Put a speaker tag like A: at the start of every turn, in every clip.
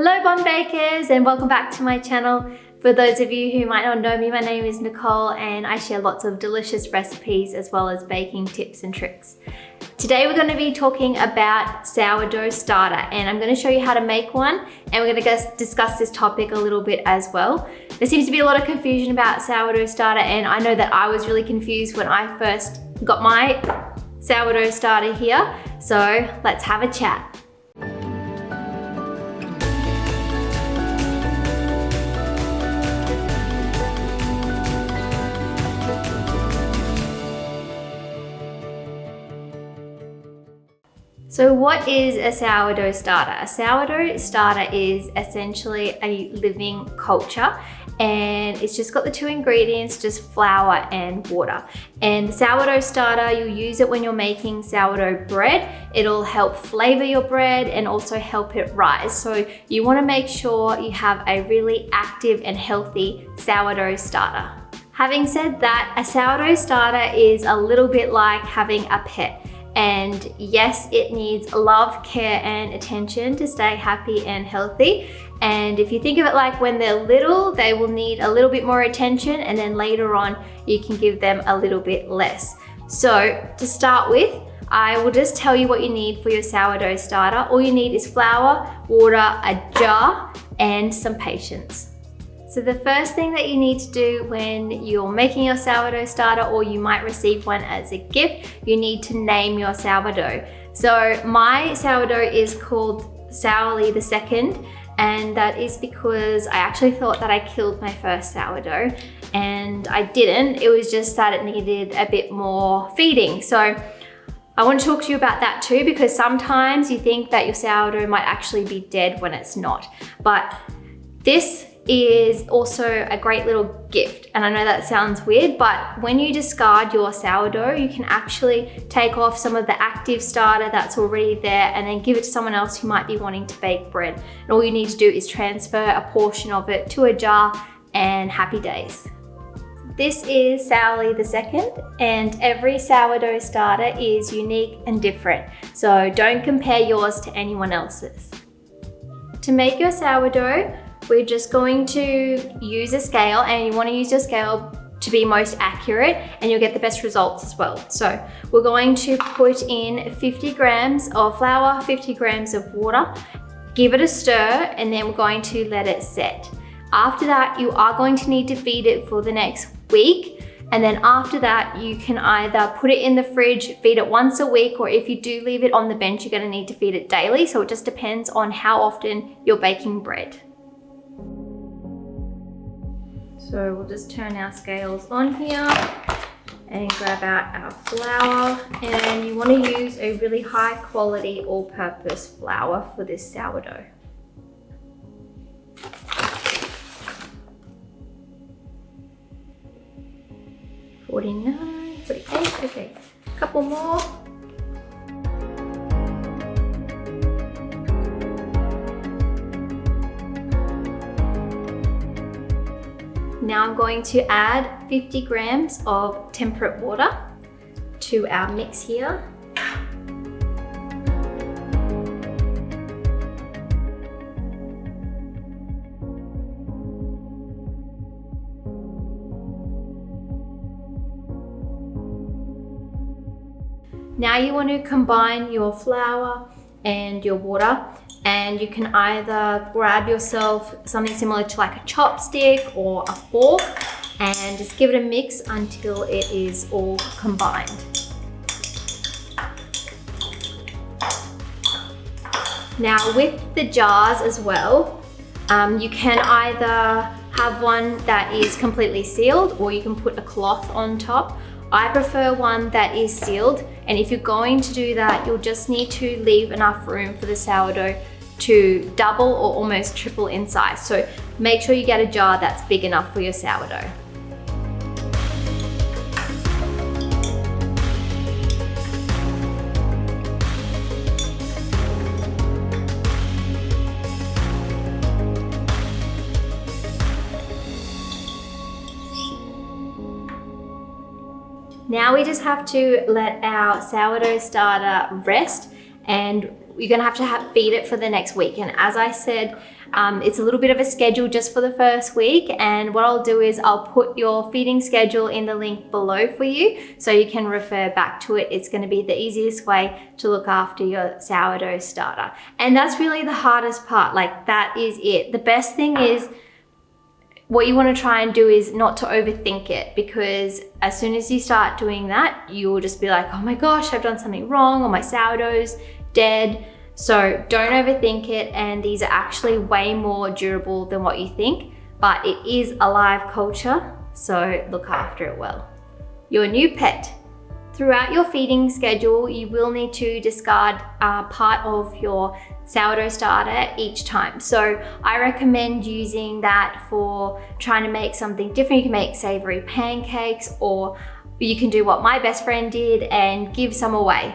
A: Hello Bun Bakers, and welcome back to my channel. For those of you who might not know me, my name is Nicole and I share lots of delicious recipes as well as baking tips and tricks. Today we're going to be talking about sourdough starter, and I'm going to show you how to make one, and we're going to discuss this topic a little bit as well. There seems to be a lot of confusion about sourdough starter, and I know that I was really confused when I first got my sourdough starter here. So let's have a chat. So what is a sourdough starter? A sourdough starter is essentially a living culture, and it's just got the two ingredients, just flour and water. And the sourdough starter, you'll use it when you're making sourdough bread. It'll help flavor your bread and also help it rise. So you want to make sure you have a really active and healthy sourdough starter. Having said that, a sourdough starter is a little bit like having a pet. And yes, it needs love, care, and attention to stay happy and healthy. And if you think of it like when they're little, they will need a little bit more attention, and then later on, you can give them a little bit less. So to start with, I will just tell you what you need for your sourdough starter. All you need is flour, water, a jar, and some patience. So the first thing that you need to do when you're making your sourdough starter, or you might receive one as a gift, you need to name your sourdough. So my sourdough is called Sourdough the Second, and that is because I actually thought that I killed my first sourdough, and I didn't. It was just that it needed a bit more feeding. So I want to talk to you about that too, because sometimes you think that your sourdough might actually be dead when it's not. But this is also a great little gift. And I know that sounds weird, but when you discard your sourdough, you can actually take off some of the active starter that's already there and then give it to someone else who might be wanting to bake bread. And all you need to do is transfer a portion of it to a jar, and happy days. This is Sourdough the Second, and every sourdough starter is unique and different. So don't compare yours to anyone else's. To make your sourdough, we're just going to use a scale, and you want to use your scale to be most accurate, and you'll get the best results as well. So we're going to put in 50 grams of flour, 50 grams of water, give it a stir, and then we're going to let it set. After that, you are going to need to feed it for the next week. And then after that, you can either put it in the fridge, feed it once a week, or if you do leave it on the bench, you're going to need to feed it daily. So it just depends on how often you're baking bread. So we'll just turn our scales on here and grab out our flour, and you want to use a really high quality all-purpose flour for this sourdough. $49, $48, okay, a couple more. Now I'm going to add 50 grams of temperate water to our mix here. Now you want to combine your flour and your water, and you can either grab yourself something similar to like a chopstick or a fork and just give it a mix until it is all combined. Now with the jars as well, you can either have one that is completely sealed, or you can put a cloth on top. I prefer one that is sealed, and if you're going to do that, you'll just need to leave enough room for the sourdough to double or almost triple in size. So make sure you get a jar that's big enough for your sourdough. Now we just have to let our sourdough starter rest, and you're gonna have to feed it for the next week. And as I said, it's a little bit of a schedule just for the first week. And what I'll do is I'll put your feeding schedule in the link below for you so you can refer back to it. It's gonna be the easiest way to look after your sourdough starter. And that's really the hardest part, like that is it. The best thing is, what you want to try and do is not to overthink it, because as soon as you start doing that, you will just be like, oh my gosh, I've done something wrong, or my sourdough's dead. So don't overthink it, and these are actually way more durable than what you think, but it is a live culture, so look after it well. Your new pet. Throughout your feeding schedule, you will need to discard part of your sourdough starter each time. So I recommend using that for trying to make something different. You can make savory pancakes, or you can do what my best friend did and give some away.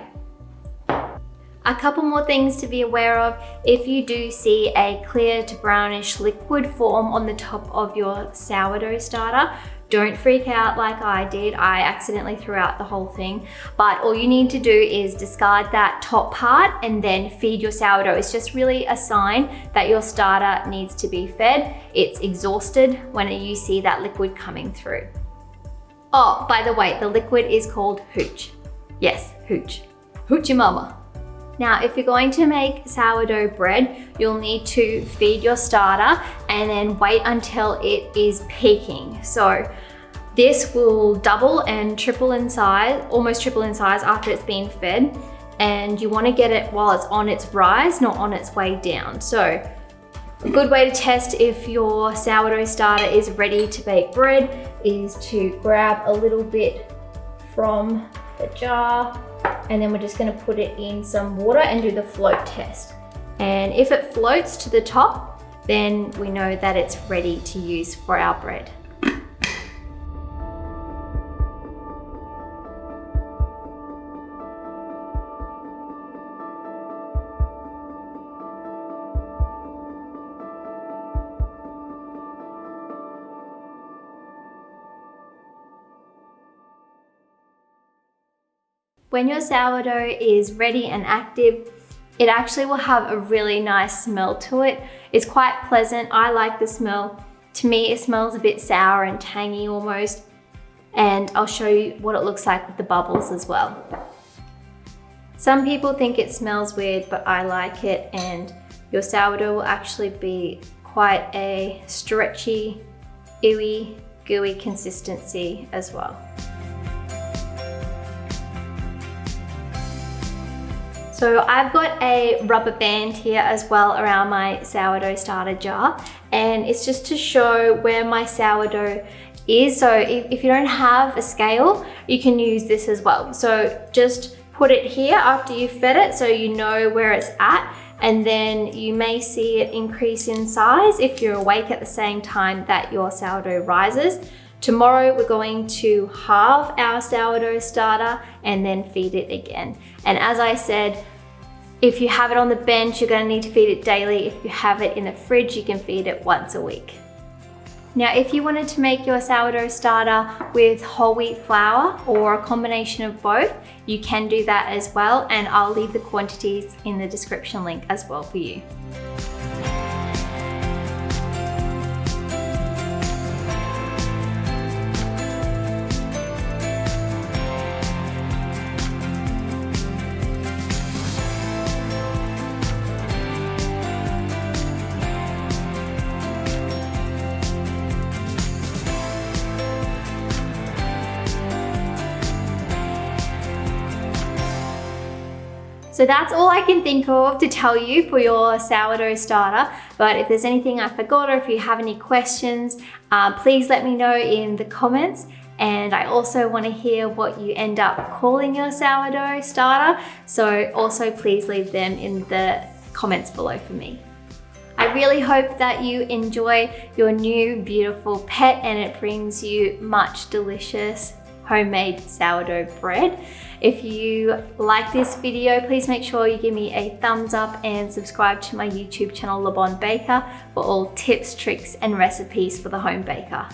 A: A couple more things to be aware of. If you do see a clear to brownish liquid form on the top of your sourdough starter, don't freak out like I did. I accidentally threw out the whole thing. But all you need to do is discard that top part and then feed your sourdough. It's just really a sign that your starter needs to be fed. It's exhausted when you see that liquid coming through. Oh, by the way, the liquid is called hooch. Yes, hooch. Hoochie mama. Now, if you're going to make sourdough bread, you'll need to feed your starter and then wait until it is peaking. So this will double and triple in size, almost triple in size after it's been fed. And you want to get it while it's on its rise, not on its way down. So a good way to test if your sourdough starter is ready to bake bread is to grab a little bit from the jar, and then we're just going to put it in some water and do the float test. And if it floats to the top, then we know that it's ready to use for our bread. When your sourdough is ready and active, it actually will have a really nice smell to it. It's quite pleasant. I like the smell. To me, it smells a bit sour and tangy almost. And I'll show you what it looks like with the bubbles as well. Some people think it smells weird, but I like it, and your sourdough will actually be quite a stretchy, ooey, gooey consistency as well. So I've got a rubber band here as well around my sourdough starter jar, and it's just to show where my sourdough is. So if you don't have a scale, you can use this as well. So just put it here after you've fed it so you know where it's at, and then you may see it increase in size if you're awake at the same time that your sourdough rises. Tomorrow we're going to halve our sourdough starter and then feed it again. And as I said, if you have it on the bench, you're going to need to feed it daily. If you have it in the fridge, you can feed it once a week. Now, if you wanted to make your sourdough starter with whole wheat flour or a combination of both, you can do that as well. And I'll leave the quantities in the description link as well for you. So that's all I can think of to tell you for your sourdough starter. But if there's anything I forgot, or if you have any questions, please let me know in the comments. And I also want to hear what you end up calling your sourdough starter. So also please leave them in the comments below for me. I really hope that you enjoy your new beautiful pet and it brings you much delicious homemade sourdough bread. If you like this video, please make sure you give me a thumbs up and subscribe to my YouTube channel, Le Bon Baker, for all tips, tricks and recipes for the home baker.